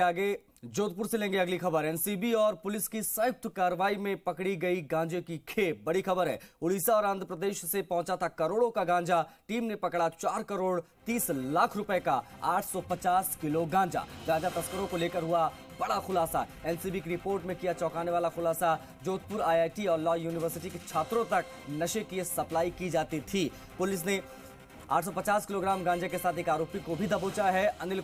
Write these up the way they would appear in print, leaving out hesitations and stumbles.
आगे जोधपुर से लेंगे अगली खबर। एनसीबी और पुलिस की संयुक्त कार्रवाई में पकड़ी गई गांजे की खेप। बड़ी खबर है, उड़ीसा और आंध्र प्रदेश से पहुंचा था करोड़ों का गांजा। टीम ने पकड़ा 4 करोड़ 30 लाख रुपए का 850 किलो गांजा। गांजा तस्करों को लेकर हुआ बड़ा खुलासा। एनसीबी की रिपोर्ट में किया चौंकाने वाला खुलासा। जोधपुर आईआईटी और लॉ यूनिवर्सिटी के छात्रों तक नशे की सप्लाई की जाती थी। पुलिस ने 850 किलोग्राम गांजे के साथ एक आरोपी को भी दबोचा है। अनिल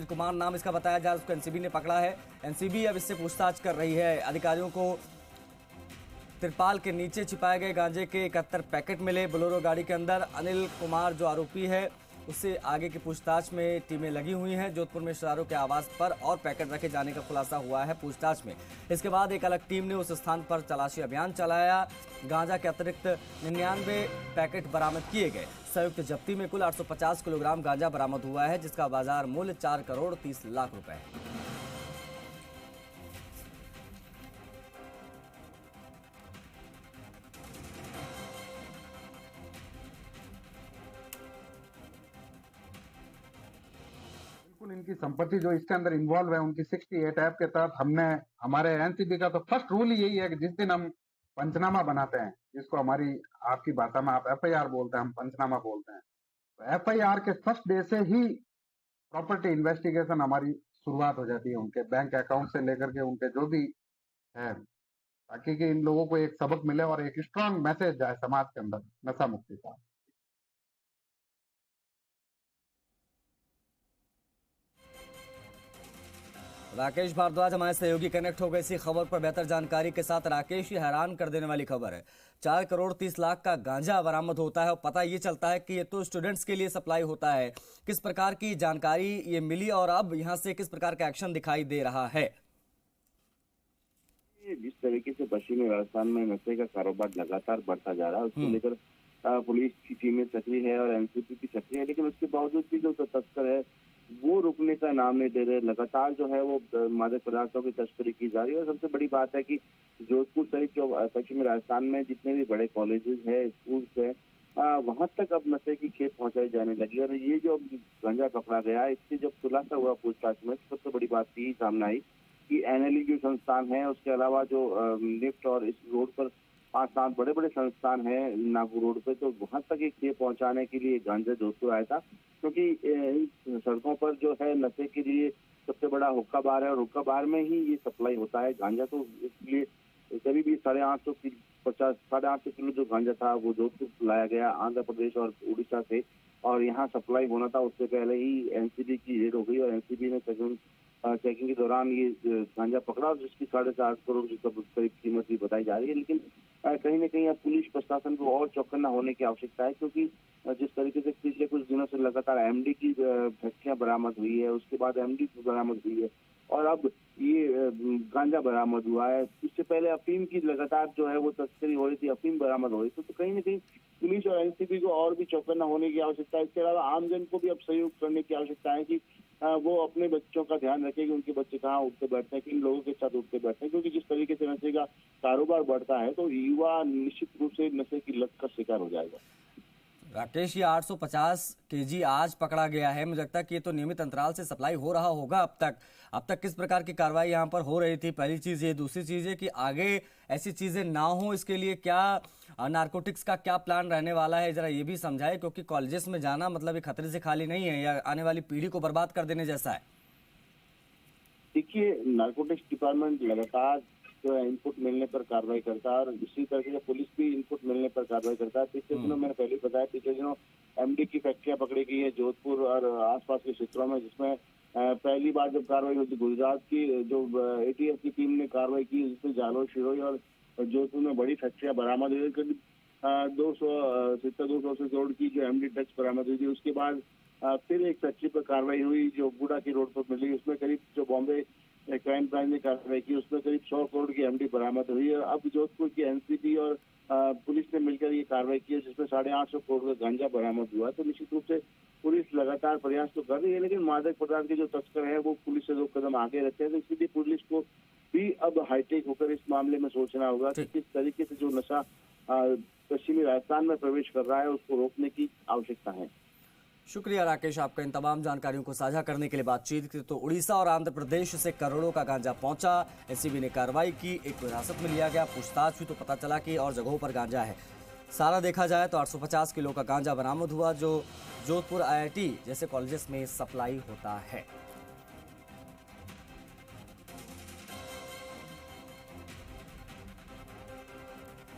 कुमार नाम इसका बताया जा रहा है, उसको एनसीबी ने पकड़ा है। एनसीबी अब इससे पूछताछ कर रही है। अधिकारियों को तिरपाल के नीचे छिपाए गए गांजे के 71 पैकेट मिले बोलेरो गाड़ी के अंदर। अनिल कुमार जो आरोपी है उससे आगे की पूछताछ में टीमें लगी हुई हैं। जोधपुर में शरारों के आवास पर और पैकेट रखे जाने का खुलासा हुआ है पूछताछ में। इसके बाद एक अलग टीम ने उस स्थान पर तलाशी अभियान चलाया। गांजा के अतिरिक्त 99 पैकेट बरामद किए गए। संयुक्त जब्ती में कुल 850 किलोग्राम गांजा बरामद हुआ है, जिसका बाजार मूल्य 4 करोड़ 30 लाख रुपए है। इनकी संपत्ति जो इसके अंदर इन्वॉल्व है, उनकी 68 ऐप के तहत हमने हमारे एनसीबी का तो फर्स्ट रूल ही यही है कि जिस दिन हम पंचनामा बनाते हैं, जिसको हमारी आपकी भाषा में आप एफआईआर बोलते हैं, हम पंचनामा बोलते हैं, तो एफआईआर के फर्स्ट डे से ही प्रॉपर्टी इन्वेस्टिगेशन हमारी शुरुआत हो जाती है, उनके बैंक अकाउंट से लेकर के उनके जो भी है, ताकि कि इन लोगों को एक सबक मिले और एक स्ट्रांग मैसेज जाए समाज के अंदर नशा मुक्ति का। राकेश भारद्वाज हमारे सहयोगी कनेक्ट हो गए इसी खबर पर बेहतर जानकारी के साथ। राकेश, ये हैरान कर देने वाली खबर है, 4 करोड़ 30 लाख का गांजा बरामद होता है और पता ये चलता है कि ये तो स्टूडेंट्स के लिए सप्लाई होता है। किस प्रकार की जानकारी ये मिली और अब यहां से किस प्रकार का एक्शन दिखाई दे रहा है? जिस तरीके से पश्चिमी राजस्थान में नशे का कारोबार लगातार बढ़ता जा रहा है, उसको लेकर पुलिस की टीमें सक्रिय है और एनसीबी की सक्रिय है, लेकिन उसके बावजूद भी जो तस्कर है वो रुकने का नाम नहीं दे रहे। लगातार जो है वो मादक पदार्थों की तस्करी की जा रही है। और सबसे बड़ी बात है कि जोधपुर सहित जो पश्चिमी राजस्थान में जितने भी बड़े कॉलेजेस है, स्कूल्स है, वहां तक अब नशे की खेप पहुंचाई जाने लगी। और ये जो गांजा पकड़ा गया, इससे जब खुलासा हुआ पूछताछ में, सबसे बड़ी बात यही सामने आई कि एनएलई जो संस्थान है, उसके अलावा जो निफ्ट और इस रोड पर 5-7 बड़े बड़े संस्थान हैं नागपुर रोड पे, तो वहां तक एक खेप पहुंचाने के लिए गांजा जोधपुर आया था। क्योंकि इन सड़कों पर जो है नशे के लिए सबसे बड़ा हुक्का बार है और हुक्का बार में ही ये सप्लाई होता है गांजा। तो इसलिए करीब 850 किलो जो गांजा था वो जोधपुर लाया गया आंध्र प्रदेश और उड़ीसा से, और यहाँ सप्लाई होना था। उससे पहले ही एनसीबी की रेड हो गई और एनसीबी ने चेकिंग के दौरान ये गांजा पकड़ा, जिसकी 4.5 करोड़ की करीब कीमत भी बताई जा रही है। लेकिन कहीं ना कहीं अब पुलिस प्रशासन को और चौकन्ना होने की आवश्यकता है, क्योंकि जिस तरीके से पिछले कुछ दिनों से लगातार एमडी की फैक्ट्रियां बरामद हुई है, उसके बाद एमडी बरामद हुई है और अब ये गांजा बरामद हुआ है। इससे पहले अफीम की लगातार जो है वो तस्करी हो रही थी, अफीम बरामद हो रही थी। तो कहीं ना कहीं पुलिस और एनसीबी को और भी चौकन्ना होने की आवश्यकता है। इसके अलावा आमजन को भी अब सहयोग करने की आवश्यकता है कि वो अपने बच्चों का ध्यान रखे कि उनके बच्चे कहाँ उठते बैठते हैं, किन लोगों के साथ उठते बैठते हैं, क्योंकि जिस तरीके से नशे का कारोबार बढ़ता है तो युवा निश्चित रूप से नशे की लत का शिकार हो जाएगा। राकेश, ये 850 केजी आज पकड़ा गया है, मुझे लगता है कि ये तो नियमित अंतराल से सप्लाई हो रहा होगा अब तक किस प्रकार की कार्रवाई यहाँ पर हो रही थी? पहली चीज ये। दूसरी चीज है कि आगे ऐसी चीजें ना हो, इसके लिए क्या नारकोटिक्स का क्या प्लान रहने वाला है, जरा ये भी समझाए, क्योंकि कॉलेजेस में जाना मतलब ये खतरे से खाली नहीं है या आने वाली पीढ़ी को बर्बाद कर देने जैसा है। देखिए, नारकोटिक्स डिपार्टमेंट लगातार जो है इनपुट मिलने पर कार्रवाई करता है और इसी तरह से पुलिस भी इनपुट मिलने पर कार्रवाई करता है। पिछले दिनों मैंने पहले बताया, पिछले दिनों एमडी की फैक्ट्रियां पकड़ी गई है जोधपुर और आसपास के क्षेत्रों में, जिसमें पहली बार जब कार्रवाई हुई थी गुजरात की जो एटीएस की टीम ने कार्रवाई की, जिसमें जालोर, शिरोई और जोधपुर में बड़ी फैक्ट्रियां बरामद हुई। करीब 200 करोड़ की जो एमडी ड्रग्स बरामद हुई थी। उसके बाद फिर एक फैक्ट्री पर कार्रवाई हुई जो बूढ़ा की रोड पर मिली, उसमें करीब जो बॉम्बे क्राइम ब्रांच ने कार्रवाई की, उसमें करीब 100 करोड़ की एमडी बरामद हुई है। अब जोधपुर की एनसीबी और पुलिस ने मिलकर ये कार्रवाई की है, जिसमें 850 करोड़ का गांजा बरामद हुआ है। तो निश्चित रूप से पुलिस लगातार प्रयास तो कर रही है, लेकिन मादक पदार्थ के जो तस्कर है वो पुलिस से 2 कदम आगे रहते हैं। तो इसलिए पुलिस को भी अब हाईटेक होकर इस मामले में सोचना होगा कि किस तरीके से जो नशा पश्चिमी राजस्थान में प्रवेश कर रहा है उसको रोकने की आवश्यकता है। शुक्रिया राकेश, आपका इन तमाम जानकारियों को साझा करने के लिए। बातचीत की तो उड़ीसा और आंध्र प्रदेश से करोड़ों का गांजा पहुंचा, एनसीबी ने कार्रवाई की, एक को हिरासत में लिया गया, पूछताछ हुई तो पता चला कि और जगहों पर गांजा है। सारा देखा जाए तो 850 किलो का गांजा बरामद हुआ, जो जोधपुर IIT जैसे कॉलेजेस में सप्लाई होता है।